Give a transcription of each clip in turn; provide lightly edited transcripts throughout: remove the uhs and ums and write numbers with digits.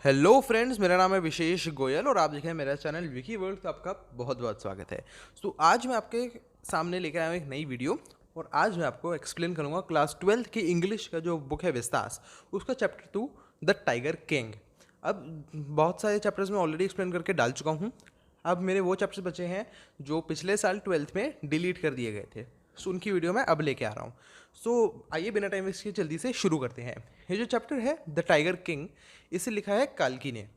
Hello friends, मेरा नाम है विशेष गोयल और आप देख रहे हैं मेरा चैनल विकी वर्ल्ड। का आपका बहुत बहुत स्वागत है। तो आज मैं आपके सामने लेकर आया हूँ एक नई वीडियो और आज मैं आपको एक्सप्लेन करूँगा क्लास 12 की इंग्लिश का जो बुक है विस्तास, उसका चैप्टर 2 द टाइगर किंग। अब बहुत सारे चैप्टर्स मैं ऑलरेडी एक्सप्लेन करके डाल चुका हूँ। अब मेरे वो चैप्टर्स बचे हैं जो पिछले साल 12th में डिलीट कर दिए गए थे, सो उनकी वीडियो मैं अब लेके आ रहा हूँ। सो आइए बिना टाइम वेस्ट किए जल्दी से शुरू करते हैं। ये जो चैप्टर है द टाइगर किंग, इसे लिखा है काल्की ने।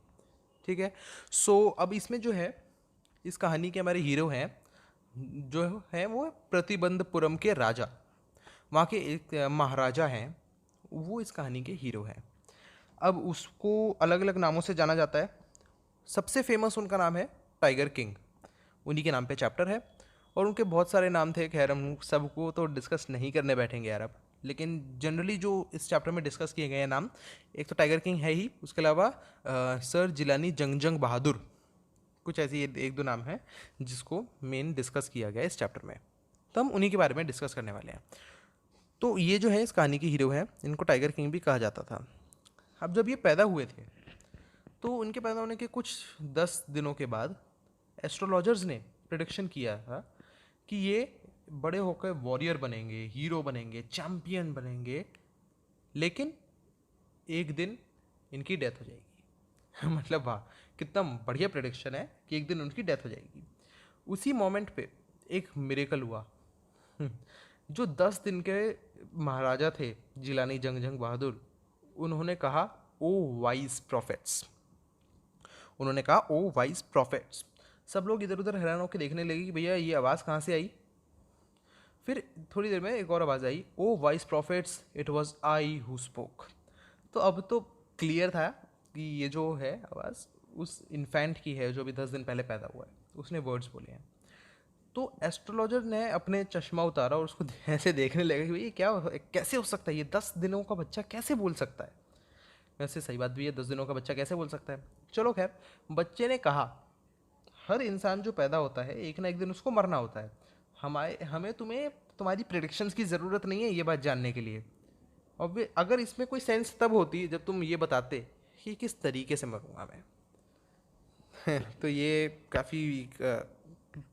ठीक है। सो अब इसमें जो है, इस कहानी के हमारे हीरो हैं जो है वो प्रतिबंधपुरम के राजा, वहाँ के एक महाराजा हैं, वो इस कहानी के हीरो हैं। अब उसको अलग अलग नामों से जाना जाता है। सबसे फेमस उनका नाम है टाइगर किंग, उन्हीं के नाम पे चैप्टर है। और उनके बहुत सारे नाम थे, खैर हम सबको तो डिस्कस नहीं करने बैठेंगे यार अब, लेकिन जनरली जो इस चैप्टर में डिस्कस किए गए हैं नाम, एक तो टाइगर किंग है ही, उसके अलावा सर जिलानी जंग बहादुर, कुछ ऐसी एक दो नाम है जिसको मेन डिस्कस किया गया है इस चैप्टर में। तो हम उन्हीं के बारे में डिस्कस करने वाले हैं। तो ये जो है इस कहानी के हीरो हैं, इनको टाइगर किंग भी कहा जाता था। अब जब ये पैदा हुए थे तो उनके पैदा होने के कुछ 10 दिनों के बाद एस्ट्रोलॉजर्स ने प्रिडिक्शन किया था कि ये बड़े होकर वॉरियर बनेंगे, हीरो बनेंगे, चैंपियन बनेंगे, लेकिन एक दिन इनकी डेथ हो जाएगी। मतलब वाह, कितना बढ़िया प्रिडिक्शन है कि एक दिन उनकी डेथ हो जाएगी। उसी मोमेंट पे एक मिरेकल हुआ। जो 10 दिन के महाराजा थे जिलानी जंग बहादुर, उन्होंने कहा ओ वाइज प्रॉफिट्स, उन्होंने कहा ओ वाइज प्रॉफिट्स। सब लोग इधर उधर हैरान होकर देखने लगे कि भैया ये आवाज़ कहाँ से आई। फिर थोड़ी देर में एक और आवाज़ आई, O wise prophets it was I who spoke. तो अब तो क्लियर था कि ये जो है आवाज़ उस इन्फेंट की है जो भी 10 दिन पहले पैदा हुआ है, उसने वर्ड्स बोले हैं। तो एस्ट्रोलॉजर ने अपने चश्मा उतारा और उसको ऐसे देखने लगा कि भाई ये कैसे हो सकता है, ये 10 दिनों का बच्चा कैसे बोल सकता है। वैसे सही बात भी है, 10 दिनों का बच्चा कैसे बोल सकता है। चलो खैर, बच्चे ने कहा हर इंसान जो पैदा होता है एक ना एक दिन उसको मरना होता है। हमारे हमें तुम्हें तुम्हारी प्रिडिक्शंस की ज़रूरत नहीं है ये बात जानने के लिए। और अगर इसमें कोई सेंस तब होती जब तुम ये बताते कि किस तरीके से मरूंगा मैं। तो ये काफ़ी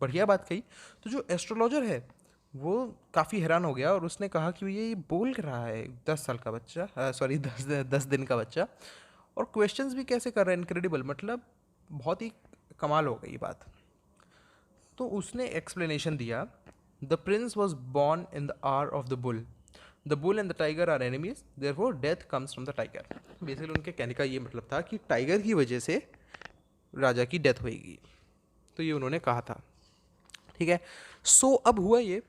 बढ़िया बात कही। तो जो एस्ट्रोलॉजर है वो काफ़ी हैरान हो गया और उसने कहा कि ये बोल रहा है 10 साल का बच्चा, सॉरी 10 दिन का बच्चा, और क्वेश्चंस भी कैसे कर रहा है, इनक्रेडिबल, मतलब बहुत ही कमाल हो गई ये बात। तो उसने एक्सप्लेनेशन दिया, the prince was born in the hour of the bull and the tiger are enemies, therefore death comes from the tiger. Basically उनके कहने का ये मतलब था कि टाइगर की वजह से राजा की डेथ होएगी। तो ये उन्होंने कहा था। ठीक है। सो अब हुआ ये,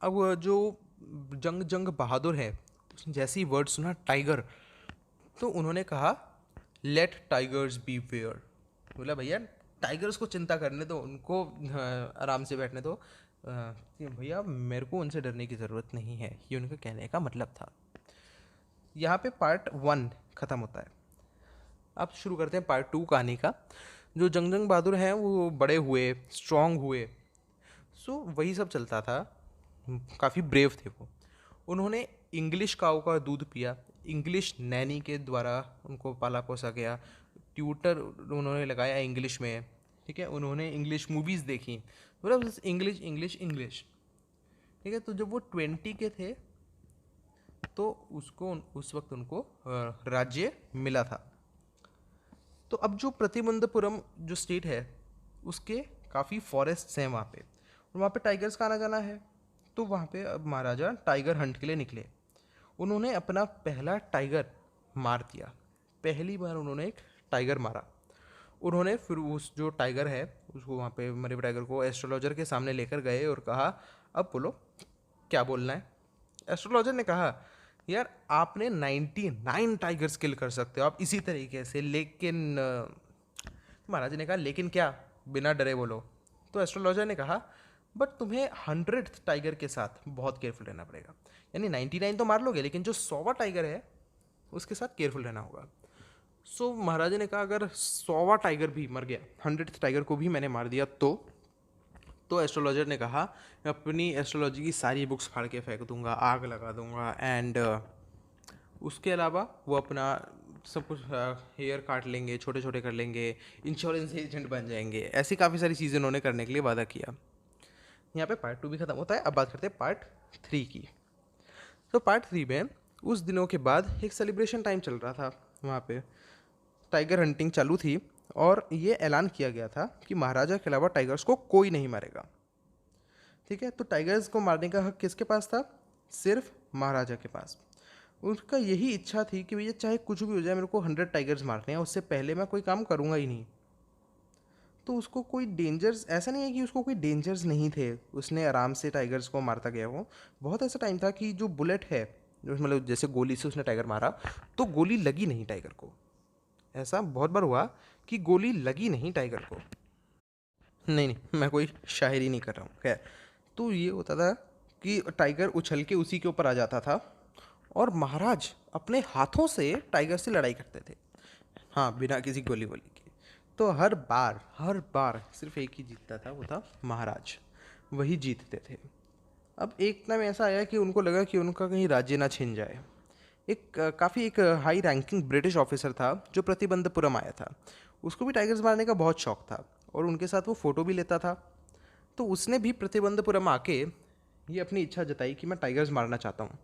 अब जो जंग बहादुर है उसने जैसे ही वर्ड सुना टाइगर, तो उन्होंने कहा लेट टाइगर्स बी वेयर। बोला भैया टाइगर्स को चिंता करने दो, उनको आराम से बैठने दो, कि भैया मेरे को उनसे डरने की ज़रूरत नहीं है, ये उनका कहने का मतलब था। यहाँ पे पार्ट 1 ख़त्म होता है। अब शुरू करते हैं पार्ट 2 कहानी का। जो जंग बहादुर हैं वो बड़े हुए, स्ट्रांग हुए, सो वही सब चलता था। काफ़ी ब्रेव थे वो। उन्होंने इंग्लिश काऊ का दूध पिया, इंग्लिश नैनी के द्वारा उनको पाला पोसा गया, ट्यूटर उन्होंने लगाया इंग्लिश में। ठीक है। उन्होंने इंग्लिश मूवीज़ देखी, मतलब बस इंग्लिश इंग्लिश इंग्लिश। ठीक है। तो जब वो 20 के थे तो उसको उस वक्त उनको राज्य मिला था। तो अब जो प्रतिबंधपुरम जो स्टेट है उसके काफ़ी फॉरेस्ट्स हैं वहाँ पे, और वहाँ पे टाइगर्स का आना जाना है। तो वहाँ पे अब महाराजा टाइगर हंट के लिए निकले। उन्होंने अपना पहला टाइगर मार दिया, पहली बार उन्होंने एक टाइगर मारा। उन्होंने फिर उस जो टाइगर है उसको, वहाँ पे मरे हुए टाइगर को एस्ट्रोलॉजर के सामने लेकर गए और कहा अब बोलो क्या बोलना है। एस्ट्रोलॉजर ने कहा यार आपने 99 टाइगर्स किल कर सकते हो आप इसी तरीके से, लेकिन महाराज ने कहा लेकिन क्या, बिना डरे बोलो। तो एस्ट्रोलॉजर ने कहा बट तुम्हें 100th टाइगर के साथ बहुत केयरफुल रहना पड़ेगा। यानी 99 तो मार लोगे लेकिन जो 100वां टाइगर है उसके साथ केयरफुल रहना होगा। सो महाराजा ने कहा अगर 100वां टाइगर भी मर गया, 100th टाइगर को भी मैंने मार दिया तो एस्ट्रोलॉजर ने कहा अपनी एस्ट्रोलॉजी की सारी बुक्स फाड़ के फेंक दूंगा, आग लगा दूंगा, एंड उसके अलावा वो अपना सब कुछ हेयर काट लेंगे, छोटे छोटे कर लेंगे, इंश्योरेंस एजेंट बन जाएंगे, ऐसी काफ़ी सारी चीज़ें उन्होंने करने के लिए वादा किया। यहाँ पे पार्ट 2 भी ख़त्म होता है। अब बात करते हैं पार्ट 3 की। तो पार्ट 3 में उस दिनों के बाद एक सेलिब्रेशन टाइम चल रहा था वहाँ पे, टाइगर हंटिंग चालू थी और ये ऐलान किया गया था कि महाराजा के अलावा टाइगर्स को कोई नहीं मारेगा। ठीक है, तो टाइगर्स को मारने का हक किसके पास था? सिर्फ महाराजा के पास। उनका यही इच्छा थी कि भैया चाहे कुछ भी हो जाए, मेरे को 100 टाइगर्स मारने हैं, उससे पहले मैं कोई काम करूँगा ही नहीं। तो उसको कोई डेंजर्स, ऐसा नहीं है कि उसको कोई डेंजर्स नहीं थे, उसने आराम से टाइगर्स को मारता गया हो। बहुत ऐसा टाइम था कि जो बुलेट है, जो मतलब जैसे गोली से उसने टाइगर मारा तो गोली लगी नहीं टाइगर को। ऐसा बहुत बार हुआ कि गोली लगी नहीं टाइगर को। नहीं नहीं, मैं कोई शायरी नहीं कर रहा हूँ। खैर, तो ये होता था कि टाइगर उछल के उसी के ऊपर आ जाता था और महाराज अपने हाथों से टाइगर से लड़ाई करते थे। हाँ, बिना किसी गोली वोली के। तो हर बार सिर्फ एक ही जीतता था, वो था महाराज। वही जीतते थे। अब एक टाइम ऐसा आया कि उनको लगा कि उनका कहीं राज्य ना छिन जाए। काफ़ी एक हाई रैंकिंग ब्रिटिश ऑफिसर था जो प्रतिबंधपुरम आया था। उसको भी टाइगर्स मारने का बहुत शौक था और उनके साथ वो फ़ोटो भी लेता था। तो उसने भी प्रतिबंधपुरम आके ये अपनी इच्छा जताई कि मैं टाइगर्स मारना चाहता हूँ।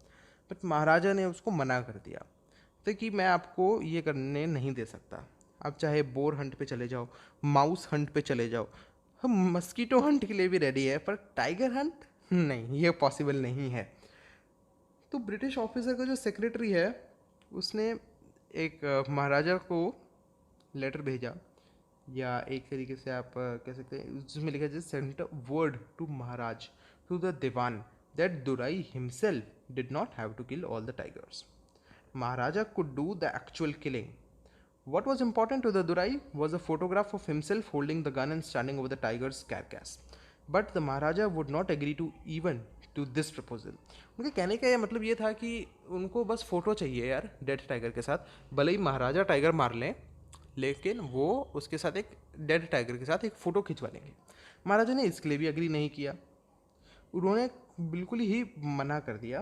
बट महाराजा ने उसको मना कर दिया, तो कि मैं आपको ये करने नहीं दे सकता। आप चाहे बोर हंट पे चले जाओ, माउस हंट पे चले जाओ, हम मस्कीटो हंट के लिए भी रेडी है, पर टाइगर हंट नहीं, ये पॉसिबल नहीं है। तो ब्रिटिश ऑफिसर का जो सेक्रेटरी है, उसने एक महाराजा को लेटर भेजा, या एक तरीके से आप कह सकते हैं जिसमें लिखा है sent word to Maharaj to the Diwan that Durai himself did not have to kill all the tigers. Maharaja could do the actual killing. What was important to the Durai was a photograph of himself holding the gun and standing over the tiger's carcass. But the Maharaja would not agree to even to this proposal. उनके कहने का ये मतलब ये था कि उनको बस फ़ोटो चाहिए यार डेड टाइगर के साथ, भले ही महाराजा टाइगर मार लें, लेकिन वो उसके साथ एक डेड टाइगर के साथ एक फ़ोटो खिंचवा लेंगे। महाराजा ने इसके लिए भी एग्री नहीं किया। उन्होंने बिल्कुल ही मना कर दिया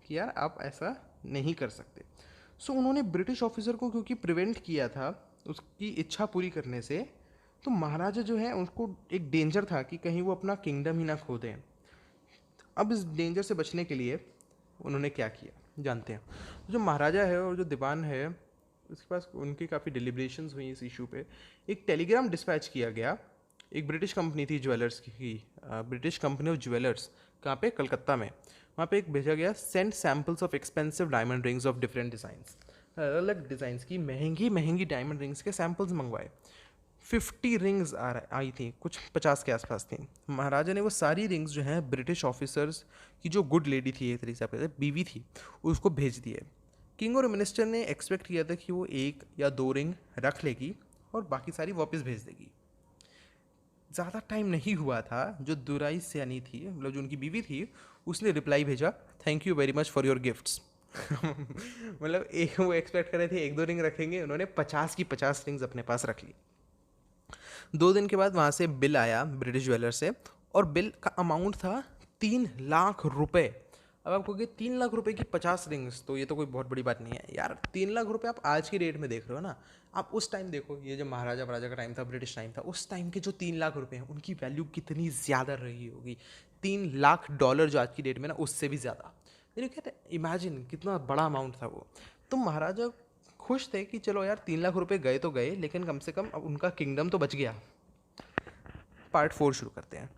कि यार आप ऐसा नहीं कर सकते। सो उन्होंने ब्रिटिश ऑफिसर को क्योंकि प्रिवेंट किया था उसकी इच्छा पूरी करने से, तो महाराजा जो है उनको एक डेंजर था कि कहीं वो अपना किंगडम ही ना खो दें। अब इस डेंजर से बचने के लिए उन्होंने क्या किया जानते हैं। जो महाराजा है और जो दीवान है, उसके पास उनकी काफ़ी डिलिब्रेशंस हुई इस इशू पे। एक टेलीग्राम डिस्पैच किया गया, एक ब्रिटिश कंपनी थी ज्वेलर्स की, ब्रिटिश कंपनी ऑफ ज्वेलर्स, कहाँ पे? कलकत्ता में। वहाँ पे एक भेजा गया, send samples of expensive diamond rings of different designs. अलग अलग डिज़ाइंस की महंगी महंगी डायमंड रिंग्स के सैम्पल्स मंगवाए। 50 रिंग्स आई थी, कुछ 50 के आसपास थी। महाराजा ने वो सारी रिंग्स जो हैं ब्रिटिश ऑफिसर्स की, जो गुड लेडी थी एक तरीके से आप कहते हैं, बीवी थी, उसको भेज दिए। किंग और मिनिस्टर ने एक्सपेक्ट किया था कि वो 1 या 2 रिंग रख लेगी और बाकी सारी वापस भेज देगी। ज़्यादा टाइम नहीं हुआ था, जो दुराई सियानी थी, मतलब जो उनकी बीवी थी, उसने रिप्लाई भेजा, thank you very much for your gifts. मतलब एक वो एक्सपेक्ट कर रहे थे 1-2 रिंग रखेंगे, उन्होंने 50 की 50 रिंग्स अपने पास रख ली। 2 दिन के बाद वहाँ से बिल आया ब्रिटिश ज्वेलर से, और बिल का अमाउंट था 3 लाख रुपए। अब आप कहोगे 3 लाख रुपए की 50 रिंग्स, तो ये तो कोई बहुत बड़ी बात नहीं है यार। 3 लाख रुपए आप आज की डेट में देख रहे हो ना, आप उस टाइम देखो, ये जो महाराजा महाराजा का टाइम था, ब्रिटिश टाइम था, उस टाइम के जो 3 लाख रुपए हैं उनकी वैल्यू कितनी ज़्यादा रही होगी। $3 लाख जो आज की डेट में ना, उससे भी ज़्यादा। यानी कहते इमेजिन कितना बड़ा अमाउंट था वो। तो महाराजा खुश थे कि चलो यार 3 लाख रुपए गए तो गए, लेकिन कम से कम अब उनका किंगडम तो बच गया। पार्ट 4 शुरू करते हैं।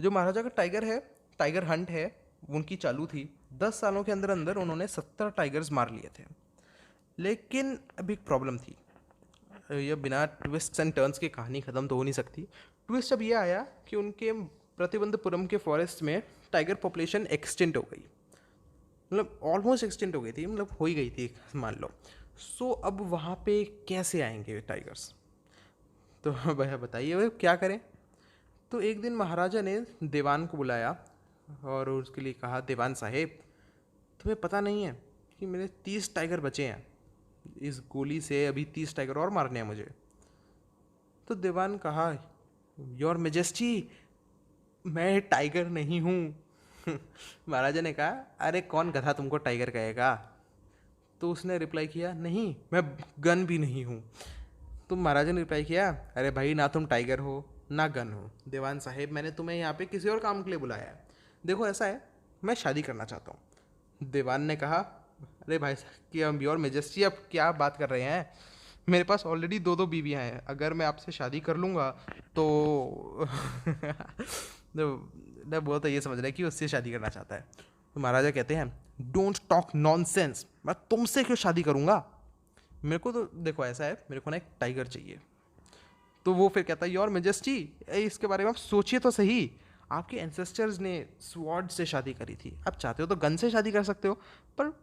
जो महाराजा का टाइगर है, टाइगर हंट है, उनकी चालू थी। 10 सालों के अंदर अंदर उन्होंने 70 टाइगर्स मार लिए थे। लेकिन अभी एक प्रॉब्लम थी, ये बिना ट्विस्ट्स एंड टर्न्स की कहानी ख़त्म तो हो नहीं सकती। ट्विस्ट अब ये आया कि उनके प्रतिबंधपुरम के फॉरेस्ट में टाइगर पॉपुलेशन एक्सटेंट हो गई, मतलब ऑलमोस्ट एक्सटेंट हो गई थी, मतलब हो ही गई थी मान लो। सो अब वहाँ पे कैसे आएंगे टाइगर्स? तो भैया बताइए भाई क्या करें। तो एक दिन महाराजा ने दीवान को बुलाया और उसके लिए कहा, दीवान साहेब, तुम्हें पता नहीं है कि मेरे 30 टाइगर बचे हैं, इस गोली से अभी 30 टाइगर और मारने हैं मुझे। तो दीवान कहा, योर मेजेस्टी, मैं टाइगर नहीं हूँ। महाराजा ने कहा, अरे कौन गधा तुमको टाइगर कहेगा, तो उसने रिप्लाई किया, नहीं मैं गन भी नहीं हूँ। तो महाराजा ने रिप्लाई किया, अरे भाई ना तुम टाइगर हो ना गन हो, दीवान साहेब मैंने तुम्हें यहाँ पे किसी और काम के लिए बुलाया है। देखो ऐसा है, मैं शादी करना चाहता हूँ। दीवान ने कहा, अरे भाई साहब कि योर मेजेस्टी आप क्या बात कर रहे हैं, मेरे पास ऑलरेडी दो दो बीवियाँ हैं, अगर मैं आपसे शादी कर लूँगा तो तो वो तो ये समझ रहा है कि उससे शादी करना चाहता है। तो महाराजा कहते हैं, डोंट टॉक नॉनसेंस, मैं तुमसे क्यों शादी करूँगा, मेरे को तो देखो ऐसा है, मेरे को ना एक टाइगर चाहिए। तो वो फिर कहता है, योर मेजेस्टी इसके बारे में आप सोचिए तो सही, आपके एंसेस्टर्स ने स्वॉर्ड से शादी करी थी, आप चाहते हो तो गन से शादी कर सकते हो, पर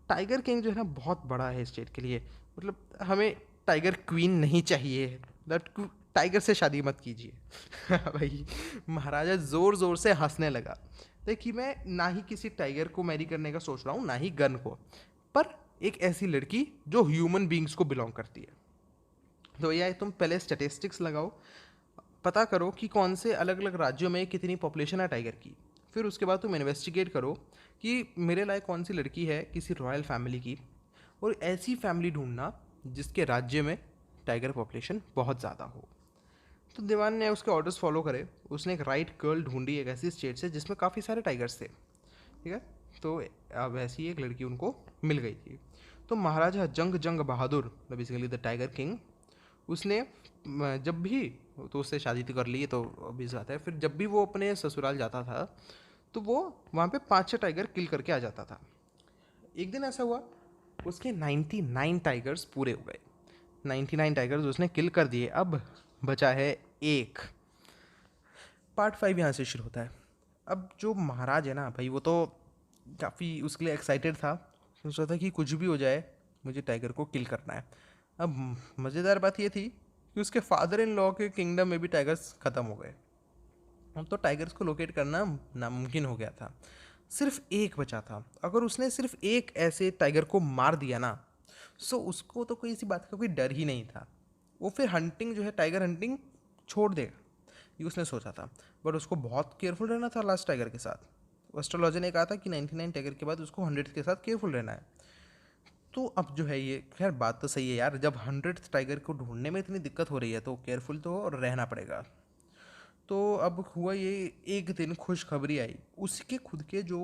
टाइगर किंग जो है ना बहुत बड़ा है स्टेट के लिए, मतलब हमें टाइगर क्वीन नहीं चाहिए, दैट टाइगर से शादी मत कीजिए। भाई महाराजा ज़ोर ज़ोर से हंसने लगा। देखिए मैं ना ही किसी टाइगर को मैरी करने का सोच रहा हूँ ना ही गन को, पर एक ऐसी लड़की जो ह्यूमन बींग्स को बिलोंग करती है। तो भैया तुम पहले स्टैटिस्टिक्स लगाओ, पता करो कि कौन से अलग अलग राज्यों में कितनी पॉपुलेशन है टाइगर की, फिर उसके बाद तुम इन्वेस्टिगेट करो कि मेरे लायक कौन सी लड़की है किसी रॉयल फैमिली की, और ऐसी फैमिली ढूंढना जिसके राज्य में टाइगर पॉपुलेशन बहुत ज़्यादा हो। तो दीवान ने उसके ऑर्डर्स फॉलो करे, उसने एक राइट गर्ल ढूंढी एक ऐसी स्टेट से जिसमें काफ़ी सारे टाइगर्स थे, ठीक है। तो अब ऐसी एक लड़की उनको मिल गई थी। तो महाराजा जंग जंग बहादुर, बेसिकली द टाइगर किंग, उसने जब भी, तो उससे शादी तो कर ली तो अभी बात है, फिर जब भी वो अपने ससुराल जाता था तो वो वहाँ पे 5-6 टाइगर किल करके आ जाता था। एक दिन ऐसा हुआ, उसके 99 टाइगर्स पूरे हो गए, 99 टाइगर्स उसने किल कर दिए, अब बचा है एक। पार्ट 5 यहाँ से शुरू होता है। अब जो महाराज है ना भाई, वो तो काफ़ी उसके लिए एक्साइटेड था, सोच रहा था कि कुछ भी हो जाए मुझे टाइगर को किल करना है। अब मज़ेदार बात ये थी कि उसके फादर इन लॉ के किंगडम में भी टाइगर्स ख़त्म हो गए। अब तो टाइगर्स को लोकेट करना नामुमकिन हो गया था, सिर्फ एक बचा था। अगर उसने सिर्फ एक ऐसे टाइगर को मार दिया ना, सो उसको तो कोई इसी बात का कोई डर ही नहीं था, वो फिर हंटिंग जो है टाइगर हंटिंग छोड़ देगा, ये उसने सोचा था। बट उसको बहुत केयरफुल रहना था लास्ट टाइगर के साथ। एस्ट्रोलॉजर ने कहा था कि 99 टाइगर के बाद उसको 100 के साथ केयरफुल रहना है। तो अब जो है ये, खैर बात तो सही है यार, जब 100 टाइगर को ढूंढने में इतनी दिक्कत हो रही है तो केयरफुल तो रहना पड़ेगा। तो अब हुआ ये, एक दिन खुशखबरी आई, उसके खुद के जो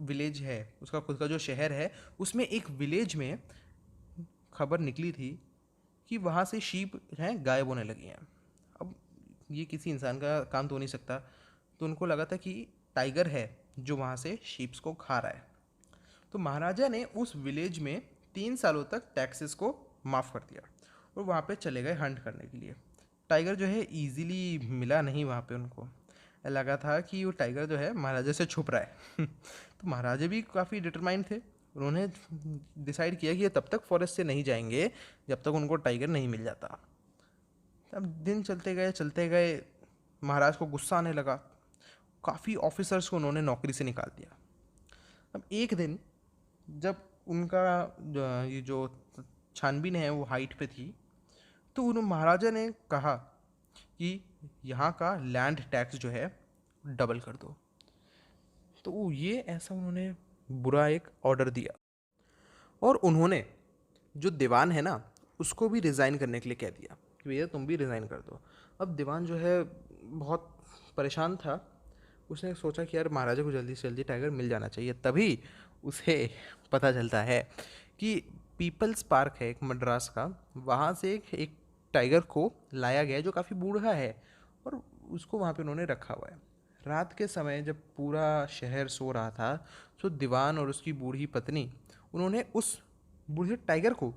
विलेज है, उसका खुद का जो शहर है, उसमें एक विलेज में खबर निकली थी कि वहाँ से शीप हैं गायब होने लगी हैं। अब ये किसी इंसान का काम तो हो नहीं सकता, तो उनको लगा था कि टाइगर है जो वहाँ से शीप्स को खा रहा है। तो महाराजा ने उस विलेज में 3 सालों तक टैक्सेस को माफ़ कर दिया और वहाँ पे चले गए हंट करने के लिए। टाइगर जो है इजीली मिला नहीं वहाँ पे, उनको लगा था कि वो टाइगर जो है महाराजा से छुप रहा है। तो महाराजा भी काफ़ी डिटरमाइंड थे, उन्होंने डिसाइड किया कि ये तब तक फॉरेस्ट से नहीं जाएंगे जब तक उनको टाइगर नहीं मिल जाता। अब दिन चलते गए, महाराज को गुस्सा आने लगा, काफ़ी ऑफिसर्स को उन्होंने नौकरी से निकाल दिया। अब एक दिन जब उनका ये जो छानबीन है वो हाइट पे थी, तो उन महाराजा ने कहा कि यहाँ का लैंड टैक्स जो है डबल कर दो। तो ये ऐसा उन्होंने बुरा एक ऑर्डर दिया, और उन्होंने जो दीवान है ना उसको भी रिज़ाइन करने के लिए कह दिया कि भैया तुम भी रिज़ाइन कर दो। अब दीवान जो है बहुत परेशान था, उसने सोचा कि यार महाराजा को जल्दी से जल्दी टाइगर मिल जाना चाहिए। तभी उसे पता चलता है कि पीपल्स पार्क है एक मद्रास का, वहाँ से एक टाइगर को लाया गया है जो काफ़ी बूढ़ा है, और उसको वहाँ पे उन्होंने रखा हुआ है। रात के समय जब पूरा शहर सो रहा था, तो दीवान और उसकी बूढ़ी पत्नी, उन्होंने उस बूढ़े टाइगर को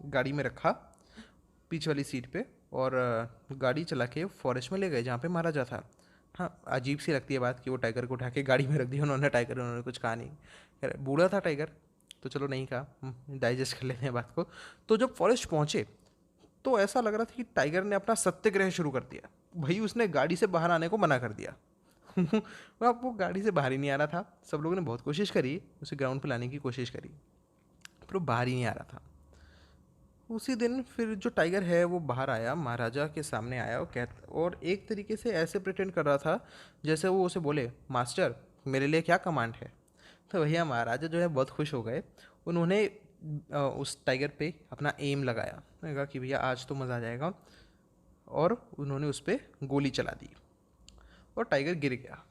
गाड़ी में रखा पीछे वाली सीट पे, और गाड़ी चला के फॉरेस्ट में ले गए जहाँ पे महाराजा था। हाँ अजीब सी लगती है बात कि वो टाइगर को उठा के गाड़ी में रख दिया उन्होंने, टाइगर उन्होंने कुछ कहा नहीं, खैर बूढ़ा था टाइगर तो चलो नहीं कहा, डाइजेस्ट कर लेते हैं बात को। तो जब फॉरेस्ट पहुँचे तो ऐसा लग रहा था कि टाइगर ने अपना सत्याग्रह शुरू कर दिया, भाई उसने गाड़ी से बाहर आने को मना कर दिया। अब वो गाड़ी से बाहर ही नहीं आ रहा था, सब लोगों ने बहुत कोशिश करी उसे ग्राउंड पे लाने की कोशिश करी, पर वो बाहर ही नहीं आ रहा था। उसी दिन फिर जो टाइगर है वो बाहर आया, महाराजा के सामने आया और एक तरीके से ऐसे प्रिटेंड कर रहा था जैसे वो उसे बोले, मास्टर मेरे लिए क्या कमांड है। तो भैया महाराजा जो है बहुत खुश हो गए, उन्होंने उस टाइगर पे अपना एम लगाया। उन्होंने कहा कि भैया आज तो मज़ा आ जाएगा, और उन्होंने उस पर गोली चला दी और टाइगर गिर गया।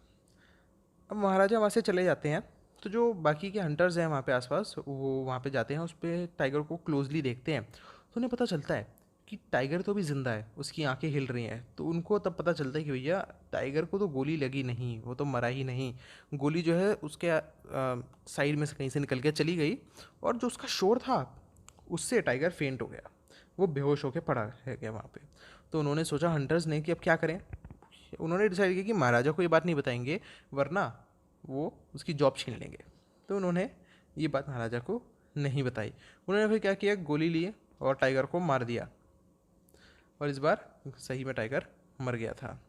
अब महाराजा वहाँ से चले जाते हैं, तो जो बाकी के हंटर्स हैं वहाँ पे आसपास, वो वहाँ पे जाते हैं, उस पर टाइगर को क्लोजली देखते हैं, तो उन्हें पता चलता है कि टाइगर तो भी ज़िंदा है, उसकी आंखें हिल रही हैं। तो उनको तब पता चलता है कि भैया टाइगर को तो गोली लगी नहीं, वो तो मरा ही नहीं, गोली जो है उसके साइड में से कहीं से निकल के चली गई, और जो उसका शोर था उससे टाइगर फेंट हो गया, वो बेहोश होकर पड़ा है गया वहाँ पे। तो उन्होंने सोचा हंटर्स ने कि अब क्या करें। उन्होंने डिसाइड किया कि महाराजा को ये बात नहीं बताएंगे, वरना वो उसकी जॉब छीन लेंगे। तो उन्होंने ये बात महाराजा को नहीं बताई। उन्होंने फिर क्या किया, गोली लिए और टाइगर को मार दिया, और इस बार सही में टाइगर मर गया था।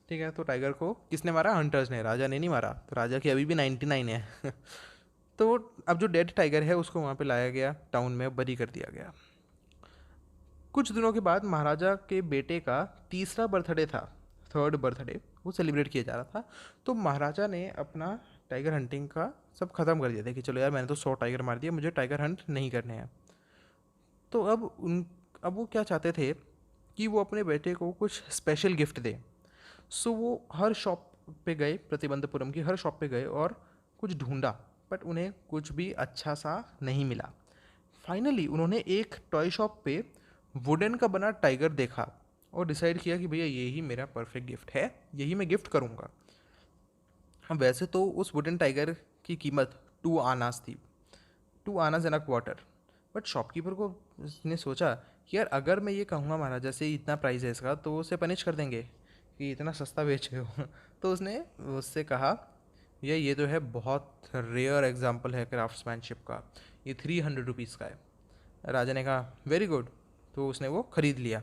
ठीक है, तो टाइगर को किसने मारा? हंटर्स ने, राजा ने नहीं मारा। तो राजा की अभी भी 99 है। तो अब जो डेड टाइगर है उसको वहाँ पे लाया गया, टाउन में बरी कर दिया गया। कुछ दिनों के बाद महाराजा के बेटे का तीसरा बर्थडे था, थर्ड बर्थडे, वो सेलिब्रेट किया जा रहा था। तो महाराजा ने अपना टाइगर हंटिंग का सब ख़त्म कर दिया था कि चलो यार मैंने तो 100 टाइगर मार दिया, मुझे टाइगर हंट नहीं करने हैं। तो अब वो क्या चाहते थे कि वो अपने बेटे को कुछ स्पेशल गिफ्ट दे। सो वो हर शॉप पे गए, प्रतिबंधपुरम की हर शॉप पे गए और कुछ ढूंढा, बट उन्हें कुछ भी अच्छा सा नहीं मिला। फाइनली उन्होंने एक टॉय शॉप पे वुडन का बना टाइगर देखा और डिसाइड किया कि भैया यही मेरा परफेक्ट गिफ्ट है, यही मैं गिफ्ट करूँगा। अब वैसे तो उस वुडन टाइगर की कीमत 2 आनास थी, 2 annas and a quarter. But shopkeeper को उसने सोचा कि यार अगर मैं ये कहूँगा महाराजा से इतना प्राइस है इसका, तो वो उसे पनिश कर देंगे कि इतना सस्ता बेच रहे हो। तो उसने उससे कहा ये तो है बहुत रेयर एग्जाम्पल है क्राफ्ट्समैनशिप का, ये 300 रुपीज़ का है। राजा ने कहा वेरी गुड, तो उसने वो ख़रीद लिया।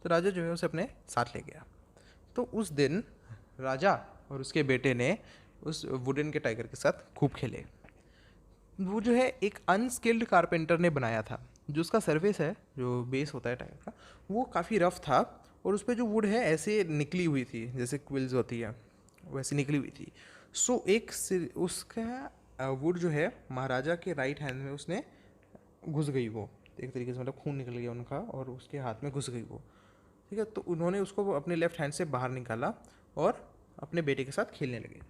तो राजा जो है उसे अपने साथ ले गया। तो उस दिन राजा और उसके बेटे ने उस वुडन के टाइगर के साथ खूब खेले। वो जो है एक अनस्किल्ड कारपेंटर ने बनाया था। जो उसका सर्फेस है, जो बेस होता है टायर का, वो काफ़ी रफ था, और उस पर जो वुड है ऐसे निकली हुई थी, जैसे क्विल्स होती है वैसे निकली हुई थी। सो उसका वुड जो है महाराजा के राइट हैंड में उसने घुस गई, वो एक तरीके से मतलब खून निकल गया उनका और उसके हाथ में घुस गई वो। ठीक है, तो उन्होंने उसको वो अपने लेफ्ट हैंड से बाहर निकाला और अपने बेटे के साथ खेलने लगे।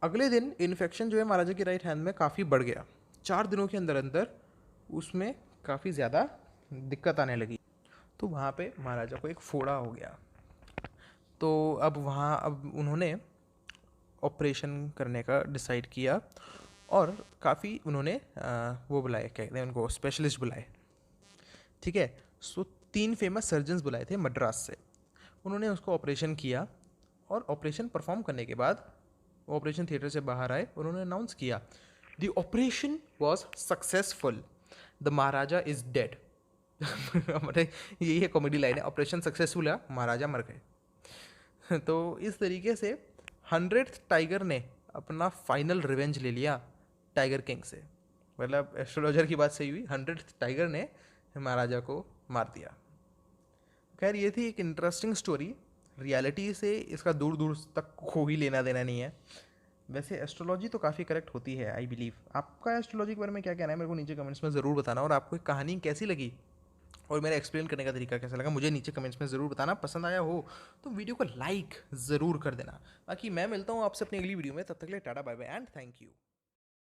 अगले दिन इन्फेक्शन जो है महाराजा के राइट हैंड में काफ़ी बढ़ गया। 4 दिनों के अंदर अंदर उसमें काफ़ी ज़्यादा दिक्कत आने लगी। तो वहाँ पे महाराजा को एक फोड़ा हो गया। तो अब उन्होंने ऑपरेशन करने का डिसाइड किया, और काफ़ी उन्होंने वो बुलाए, क्या कहते हैं उनको, स्पेशलिस्ट बुलाए। ठीक है, सो 3 फेमस सर्जन्स बुलाए थे मद्रास से। उन्होंने उसको ऑपरेशन किया, और ऑपरेशन परफॉर्म करने के बाद वो ऑपरेशन थिएटर से बाहर आए और उन्होंने अनाउंस किया the operation was successful, the Maharaja is dead. मतलब यही है कॉमेडी लाइन है, ऑपरेशन सक्सेसफुल है, महाराजा मर गए। तो इस तरीके से 100th टाइगर ने अपना फाइनल रिवेंज ले लिया टाइगर किंग से। मतलब एस्ट्रोलॉजर की बात सही हुई, 100th टाइगर ने महाराजा को मार दिया। खैर ये थी एक इंटरेस्टिंग स्टोरी। रियलिटी से इसका दूर दूर तक कोई लेना देना नहीं है। वैसे एस्ट्रोलॉजी तो काफ़ी करेक्ट होती है, आई बिलीव। आपका एस्ट्रोलॉजी के बारे में क्या कहना है, मेरे को नीचे कमेंट्स में ज़रूर बताना। और आपको एक कहानी कैसी लगी और मेरा एक्सप्लेन करने का तरीका कैसा लगा, मुझे नीचे कमेंट्स में ज़रूर बताना। पसंद आया हो तो वीडियो को लाइक ज़रूर कर देना। बाकी मैं मिलता हूँ आपसे अपनी अगली वीडियो में, तब तक के लिए टाटा bye bye and thank you.